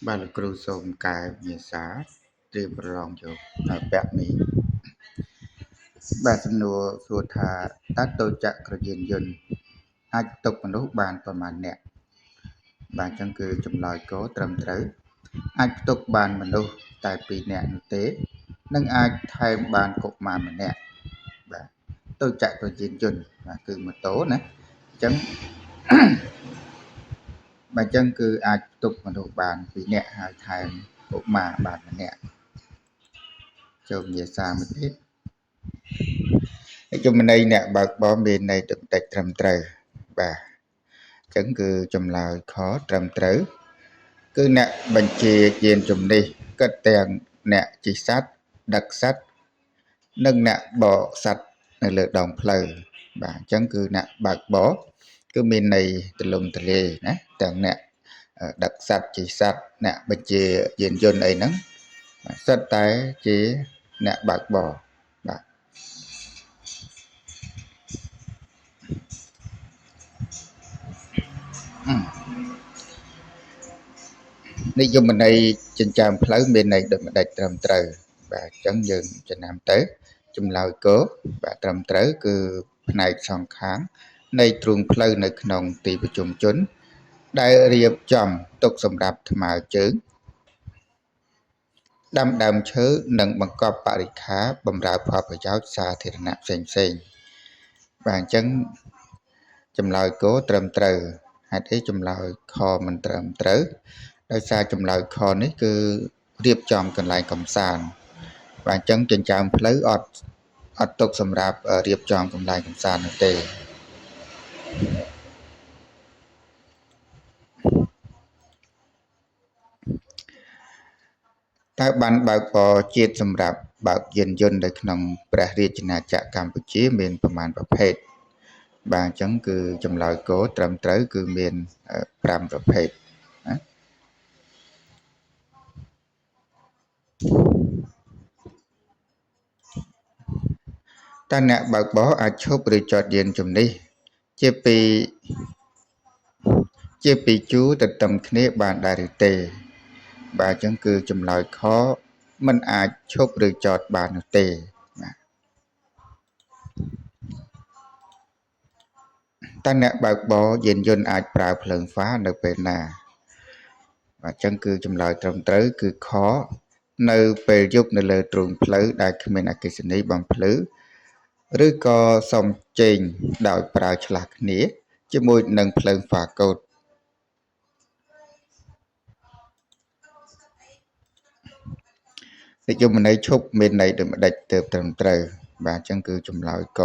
បាទលោកគ្រូសូមកែវិញ្ញាសាត្រៀមប្រឡងយកពាក់នេះបាទសំណួរសួរថាតើតូចចក្រយានយន្តអាចផ្ទុកមនុស្សបានប្រមាណអ្នកបាទអញ្ចឹងគឺចម្លើយកត្រឹមត្រូវអាចផ្ទុកបានមនុស្សតែ2នាក់នោះទេនិងអាចថែមបានកុមារម្នាក់បាទតូចចក្រយានយន្តបាទគឺម៉ូតូណាអញ្ចឹងបាទអញ្ចឹងគឺអាចផ្ទុកមនុស្សបាន2នាក់ហើយថែមកុមារបានម្នាក់ចូលវិញ្ញាសាមួយទៀតចំណន័យអ្នកបើកបរមានន័យទឹកតិចត្រឹមត្រូវបាទអញ្ចឹងគឺចម្លើយខត្រឹមត្រូវគឺអ្នកបញ្ជាយានជំនិះគិតទាំងអ្នកជិះសត្វដឹកសត្វនិងអ្នកបកសត្វនៅលើដងផ្លូវបាទអញ្ចឹងគឺអ្នកបើកបរគឺមានន័យទលំទលាយណាទាំងអ្នកដឹកសត្វជិះសត្វអ្នកបញ្ជាយានយន្តអីហ្នឹងសិតតែជាអ្នកបើកបរបាទនិយមន័យចិញ្ចើមផ្លូវមានន័យដូចម្ដេចត្រឹមត្រូវបាទអញ្ចឹងយើងចំណាំទៅចម្លើយកបាទត្រឹមត្រូវគឺផ្នែកសងខាងនៃទ្រូងផ្លូវនៅក្នុងទីប្រជុំជនដែលរៀបចំទុកសម្រាប់ថ្មើរជើងដាំដើមឈើនិងបង្កប់បរិក្ខារបម្រើផលប្រយោជន៍សាធារណៈផ្សេងៗបាទអញ្ចឹងចម្លើយកត្រឹមត្រូវហេតុអីចម្លើយខមិនត្រឹមត្រូវដោយសារចម្លើយខនេះគឺរៀបចំកន្លែងកំសាន្តបាទអញ្ចឹងចិញ្ចើមផ្លូវអត់ទុកសម្រាប់រៀបចំកន្លែងកំសាន្តនោះទេតើបានបើកបរជាតិសម្រាប់បើកយានយន្តនៅក្នុងព្រះរាជាណាចក្រកម្ពុជាមានប្រមាណប្រភេទបាទអញ្ចឹងគឺចម្លើយកត្រឹមត្រូវគឺមាន5ប្រភេទណាតើអ្នកបើកបរអាចឈប់ឬចតយានជំនិះជាពីជួរទន្ទឹមគ្នាបានដែរឬទេបាទអញ្ចឹងគឺចម្លើយខមិនអាចឈប់ឬចតបាននោះទេបាទតើអ្នកបើកបរយានយន្តអាចប្រើភ្លើងហ្វានៅពេលណាបាទអញ្ចឹងគឺចម្លើយត្រឹមត្រូវគឺខនៅពេលយប់នៅលើទ្រូងផ្លូវដែលគ្មានអគ្គិសនីបំភ្លឺឬក៏សំចេងដោយប្រើឆ្លាស់គ្នាជាមួយនឹងភ្លើងហ្វាកូតនិយមន័យឈប់មានន័យដូចម្ដេចទើបត្រឹមត្រូវបាទអញ្ចឹងគឺចម្លើយក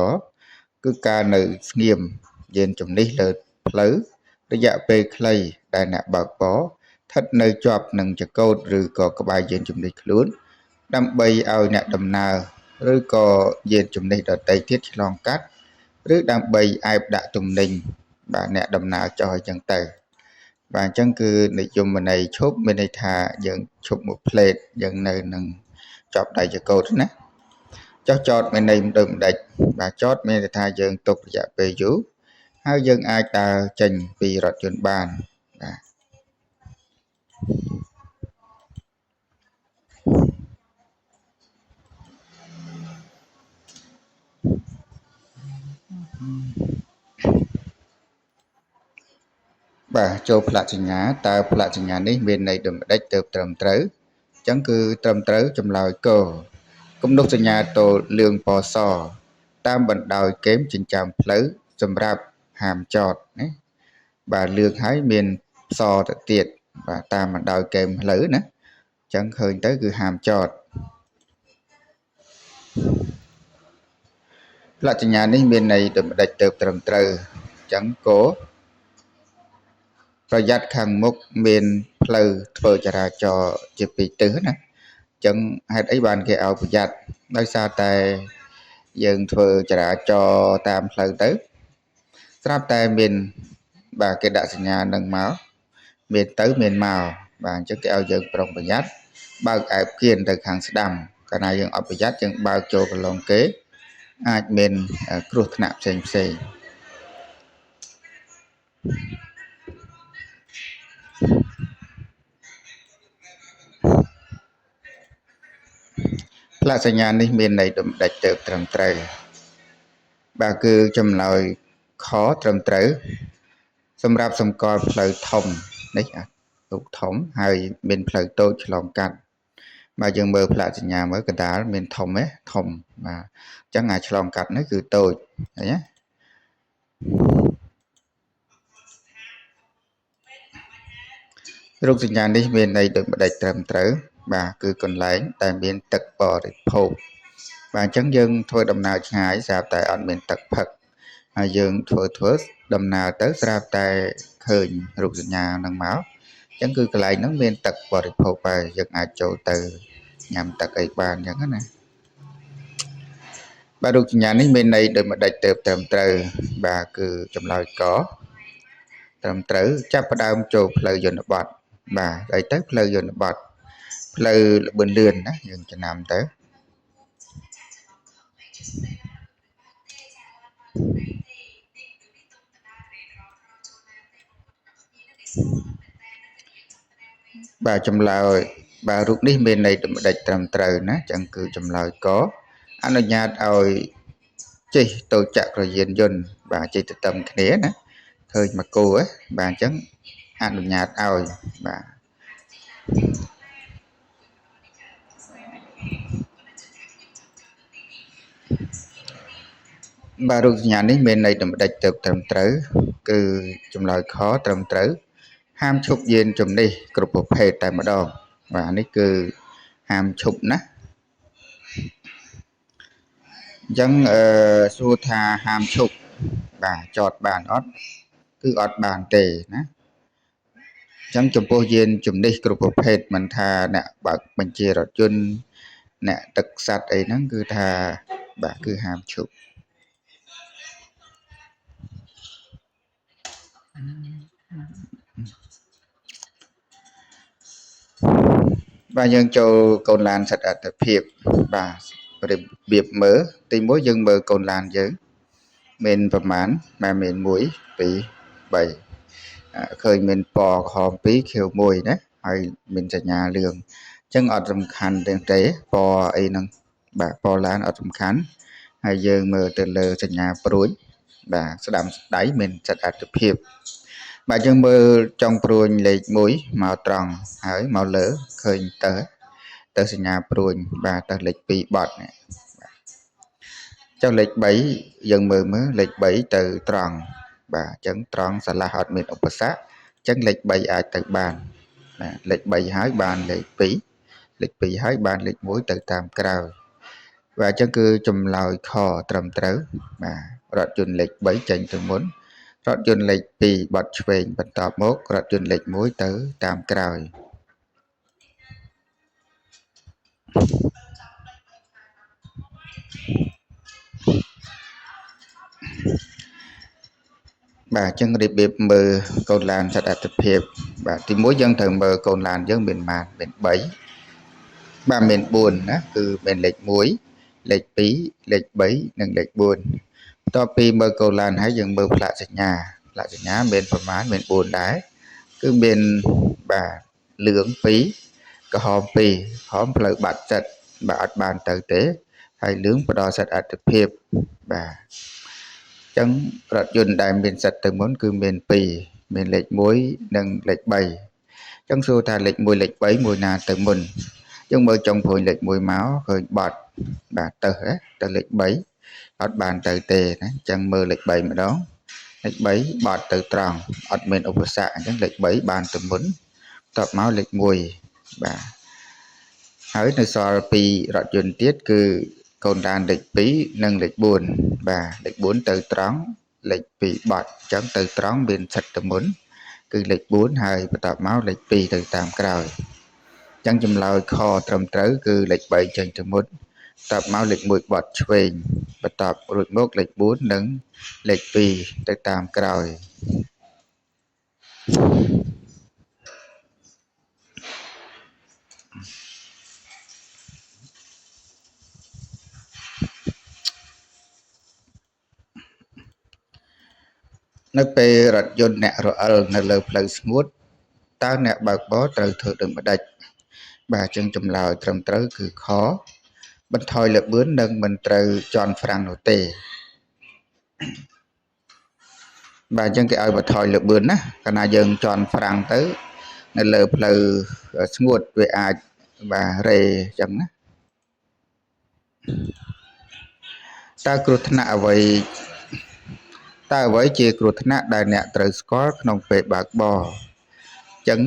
គឺការនៅស្ងៀមយានជំនិះលើផ្លូវរយៈពេលខ្លីដែលអ្នកបើកបរស្ថិតនៅជាប់នឹងចង្កូតឬក៏ក្បែរយានជំនិះខ្លួនដើម្បីឲ្យអ្នកដំណើរឬក៏យានជំនិះដទៃទៀតឆ្លងកាត់ឬដើម្បីអែបដាក់ទំនិញបាទអ្នកដំណើរចុះអញ្ចឹងទៅបាទអញ្ចឹងគឺនិយមន័យឈប់មានន័យថាយើងឈប់មួយផ្លេតយើងនៅនឹងចប់ដៃចង្កូតណាចតមានន័យដូចម្ដេចបាទចតមានន័យថាយើងទុករយៈពេលយូរហើយយើងអាចដើរចេញពីរថយន្តបានបាទបាទចូលផ្លាកសញ្ញាតើផ្លាកសញ្ញានេះមានន័យដូចម្ដេចទើបត្រឹមត្រូវអញ្ចឹងគឺត្រឹមត្រូវចម្លើយកគំនុះសញ្ញាតូលលឿងពណ៌សតាមបណ្ដោយគែមចិញ្ចើមផ្លូវសម្រាប់ហាមចតណាបាទលឿងហើយមានសទៅទៀតបាទតាមបណ្ដោយគែមផ្លូវណាអញ្ចឹងឃើញទៅគឺហាមចតផ្លាកសញ្ញានេះមានន័យដូចម្ដេចទើបត្រឹមត្រូវអញ្ចឹងគោប្រយ័ត្នខាងមុខមានផ្លូវធ្វើចរាចរណ៍ជាពីរទិសណាអញ្ចឹងហេតុអីបានគេឲ្យប្រយ័ត្នដោយសារតែយើងធ្វើចរាចរណ៍តាមផ្លូវទៅស្រាប់តែមានបាទគេដាក់សញ្ញានឹងមកមានទៅមានមកបាទអញ្ចឹងគេឲ្យយើងប្រុងប្រយ័ត្នបើកអែបគៀនទៅខាងស្ដាំកាលណាយើងអត់ប្រយ័ត្នយើងបើកចូលកន្លងគេអាចមានគ្រោះថ្នាក់ផ្សេង ផ្លាកសញ្ញានេះមានន័យដូចម្ដេចទៅត្រឹមត្រូវបាទគឺចម្លើយខត្រឹមត្រូវសម្រាប់សម្គាល់ផ្លូវធំនេះរូបធំហើយមានផ្លូវតូចឆ្លងកាត់បើយើងមើលផ្លាកសញ្ញាមើលកណ្ដាលមានធំទេធំបាទអញ្ចឹងឆ្លងកាត់នេះគឺតូចឃើញទេរូបសញ្ញានេះមានន័យដូចម្ដេចត្រឹមត្រូវបាទគឺកន្លែងដែលមានទឹកបរិភោគបាទអញ្ចឹងយើងធ្វើដំណើរឆ្ងាយស្រាប់តែអត់មានទឹកផឹកហើយយើងធ្វើដំណើរទៅស្រាប់តែឃើញរូបសញ្ញាហ្នឹងមកអញ្ចឹងគឺកន្លែងហ្នឹងមានទឹកបរិភោគហើយយើងអាចចូលទៅញ៉ាំទឹកអីបានអញ្ចឹងណាបាទរូបសញ្ញានេះមានន័យដូចម្ដេចទៅត្រឹមត្រូវបាទគឺចម្លើយកត្រឹមត្រូវចាប់ផ្ដើមចូលផ្លូវយន្តបត់បាទហើយទៅផ្លូវយន្តបត់ផ្លូវលបឿនលឿនណាយើងចំណាំទៅបាទចម្លើយបាទរូបនេះមានន័យដូចម្ដេចត្រឹមត្រូវណាចឹងគឺចម្លើយកអនុញ្ញាតឲ្យជិះទៅចក្រយានយន្តបាទជិះទៅតាមគ្នាណាឃើញមកគោបាទអញ្ចឹងអនុញ្ញាតឲ្យបាទរូបសញ្ញានេះមានន័យដូចម្ដេចទៅត្រឹមត្រូវគឺចម្លើយខត្រឹមត្រូវហាមឈប់យានជំនិះគ្រប់ប្រភេទតែម្ដងបាទនេះគឺហាមឈប់ណាអញ្ចឹងសួរថាហាមឈប់បាទចតបានអត់គឺអត់បានទេណាអញ្ចឹងចំពោះយានជំនិះគ្រប់ប្រភេទមិនថាអ្នកបើកបញ្ជារថយន្តអ្នកដឹកសត្វអីហ្នឹងគឺថាបាទគឺហាមឈប់បាទយើងចូលកូនឡានសិទ្ធិអត្ថភាពបាទរបៀបមើលទីមួយយើងមើលកូនឡានយើងមានប្រមាណបាទមាន1 2 3ឃើញមានពណ៌ក្រហម2ខៀវ1ណាហើយមានសញ្ញាលឿងអញ្ចឹងអត់សំខាន់ទេពណ៌អីហ្នឹងបាទពណ៌ឡានអត់សំខាន់ហើយយើងមើលទៅលើសញ្ញាព្រួយបាទស្ដាំស្ដៃមានសិទ្ធិអត្ថភាពបាទយើងមើលចុងព្រួញលេខ1មកត្រង់ហើយមកលើឃើញទៅសញ្ញាព្រួញបាទទៅលេខ2បត់នេះចុះលេខ3យើងមើលលេខ3ទៅត្រង់បាទអញ្ចឹងត្រង់ឆ្លាស់អត់មានឧបសគ្គអញ្ចឹងលេខ3អាចទៅបានបាទលេខ3ហើយបានលេខ2លេខ2ហើយបានលេខ1ទៅតាមក្រោយបាទអញ្ចឹងគឺចម្លើយខត្រឹមត្រូវបាទរថយន្តលេខ3ចេញទៅមុនរថយន្តលេខ2បត់ឆ្វេងបន្ទាប់មករថយន្តលេខ1ទៅតាមក្រោយបាទអញ្ចឹងរបៀបមើលកូនឡានសិទ្ធិអត្ថភាពបាទទី1យើងត្រូវមើលកូនឡានយើងមានម៉ានមាន3បាទមាន4ណាគឺមានលេខ1លេខ2លេខ3និងលេខ4បន្ទាប់ពីមើលកូនឡានហើយយើងមើលផ្លាកសញ្ញាមានប្រមាណមាន4ដែរគឺមានបាទលឿង2ក្រហម2ក្រហមផ្លូវបាត់ចិត្តបាទអត់បានទៅទេហើយលឿងផ្ដល់សិទ្ធិអត្ថភាពបាទអញ្ចឹងរថយន្តដែលមានសិទ្ធិទៅមុនគឺមាន2មានលេខ1និងលេខ3អញ្ចឹងសួរថាលេខ1លេខ3មួយណាទៅមុនយើងមើលចុងព្រួយលេខ1មកឃើញបត់បាទទៅលេខ3អត់បានទៅទេណាអញ្ចឹងមើលលេខ3ម្ដងលេខ3បត់ទៅត្រង់អត់មានឧបសគ្គអញ្ចឹងលេខ3បានទៅមុនតបមកលេខ1បាទហើយនៅសល់2រថយន្តទៀតគឺកូនឡានលេខ2និងលេខ4បាទលេខ4ទៅត្រង់លេខ2បត់អញ្ចឹងទៅត្រង់មានសិទ្ធិទៅមុនគឺលេខ4ហើយបន្តមកលេខ2ទៅតាមក្រោយអញ្ចឹងចម្លើយខត្រឹមត្រូវគឺលេខ3ចេញទៅមុនតបមកលេខ1បត់ឆ្វេងបន្តរួចមកលេខ4និងលេខ2ទៅតាមក្រោយនៅពេលរថយន្តអ្នករអិលនៅលើផ្លូវស្ងួតតើអ្នកបើកបរត្រូវធ្វើដូចម្ដេចបាទអញ្ចឹងចម្លើយត្រឹមត្រូវគឺខ បន្ថយល្បឿននិងមិនត្រូវជន់ហ្វ្រាំងនោះទេបាទអញ្ចឹងគេឲ្យបន្ថយល្បឿនណាកាលណាយើងជន់ហ្វ្រាំងទៅនៅលើផ្លូវស្ងួតវាអាចបាទរេអញ្ចឹងណាតើគ្រោះថ្នាក់អ្វីជាគ្រោះថ្នាក់ដែលអ្នកត្រូវស្គាល់ក្នុងពេលបើកបរអញ្ចឹង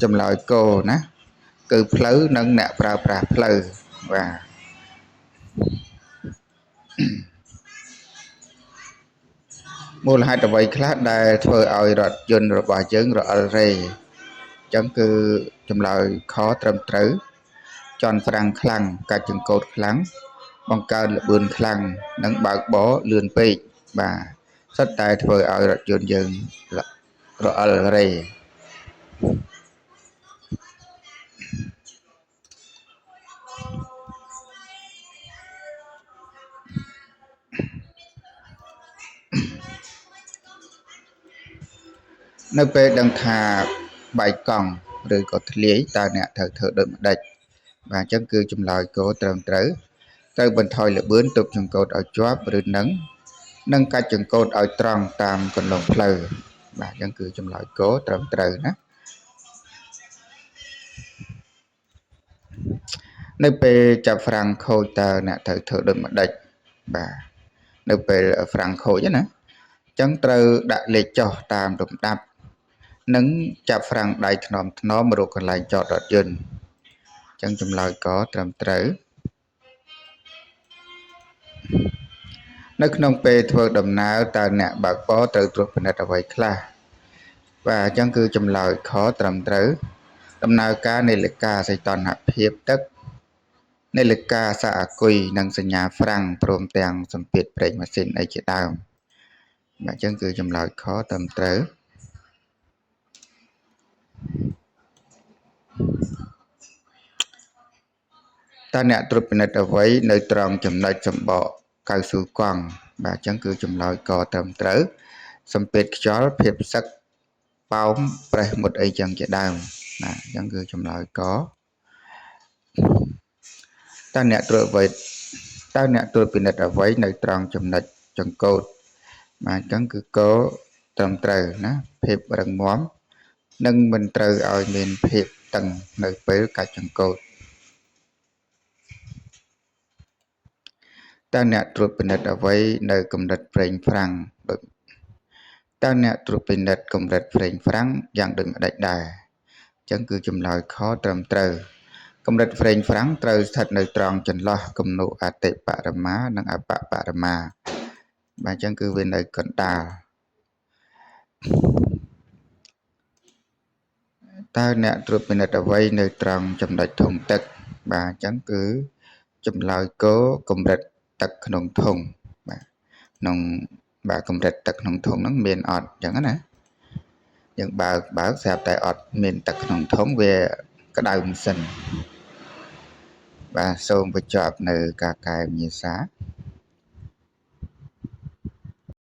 ចម្លើយគោណាគឺផ្លូវនិងអ្នកប្រើប្រាស់ផ្លូវបាទមូលហេតុអ្វីខ្លះដែលធ្វើឲ្យរថយន្តរបស់យើងរអិលរេអញ្ចឹងគឺចម្លើយខត្រឹមត្រូវជន់ហ្វ្រាំងខ្លាំងកាច់ចង្កូតខ្លាំងបង្កើនល្បឿនខ្លាំងនិងបើកបរលឿនពេកបាទសិតតែធ្វើឲ្យរថយន្តយើងរអិលរេនៅពេលដឹងថាបែកកង់ឬក៏ធ្លាយតើអ្នកត្រូវធ្វើដូចម្ដេចបាទអញ្ចឹងគឺចម្លើយគោត្រឹមត្រូវបន្ថយល្បឿនទប់ចង្កូតឲ្យជាប់ឬនឹងកាច់ចង្កូតឲ្យត្រង់តាមគន្លងផ្លូវបាទអញ្ចឹងគឺចម្លើយគោត្រឹមត្រូវណានៅពេលចាប់ហ្វ្រាំងខូចតើអ្នកត្រូវធ្វើដូចម្ដេចបាទនៅពេលហ្វ្រាំងខូចណាអញ្ចឹងត្រូវដាក់លេខចុះតាមលំដាប់និងចាប់ហ្វ្រាំងដៃថ្នមរកកន្លែងចតរថយន្តអញ្ចឹងចម្លើយកត្រឹមត្រូវនៅក្នុងពេលធ្វើដំណើរតើអ្នកបើកបរត្រូវត្រួតពិនិត្យអ្វីខ្លះបាទអញ្ចឹងគឺចម្លើយខត្រឹមត្រូវដំណើរការនាឡិកាសីតុណ្ហភាពទឹកនាឡិកាសាអាគុយនិងសញ្ញាហ្វ្រាំងព្រមទាំងសម្ពាធប្រេងម៉ាស៊ីនអីជាដើមបាទអញ្ចឹងគឺចម្លើយខត្រឹមត្រូវតើអ្នកត្រួតពិនិត្យអ្វីនៅត្រង់ចំណុចសម្បកកៅស៊ូកង់បាទអញ្ចឹងគឺចម្លើយកត្រឹមត្រូវសម្ពាធខ្យល់ភាពសឹកប៉ោមប្រេះមុតអីចឹងជាដើមណាអញ្ចឹងគឺចម្លើយកតើអ្នកត្រួតពិនិត្យអ្វីនៅត្រង់ចំណុចចង្កូតបាទអញ្ចឹងគឺកត្រឹមត្រូវណាភាពរឹងមាំនិងមិនត្រូវឲ្យមានភាពតឹងនៅពេលកាច់ចង្កូតតើអ្នកត្រួតពិនិត្យអ្វីនៅកម្រិតប្រេងហ្វ្រាំងតើអ្នកត្រួតពិនិត្យកម្រិតប្រេងហ្វ្រាំងយ៉ាងដូចម្ដេចដែរអញ្ចឹងគឺចម្លើយខត្រឹមត្រូវកម្រិតប្រេងហ្វ្រាំងត្រូវស្ថិតនៅត្រង់ចន្លោះគំនូអតិបរមានិងអបបរមាបាទអញ្ចឹងគឺវានៅកណ្ដាលតើអ្នកត្រួតពិនិត្យអ្វីនៅត្រង់ចំណុចធុងទឹកបាទអញ្ចឹងគឺចម្លើយគោកម្រិតទឹកក្នុងធុងបាទក្នុងបាទកម្រិតទឹកក្នុងធុងហ្នឹងមានអត់អញ្ចឹងណាយើងបើកស្រាប់តែអត់មានទឹកក្នុងធុងវាក្តៅម៉ាស៊ីនបាទសូមបញ្ចប់នៅការកែវិញ្ញាសា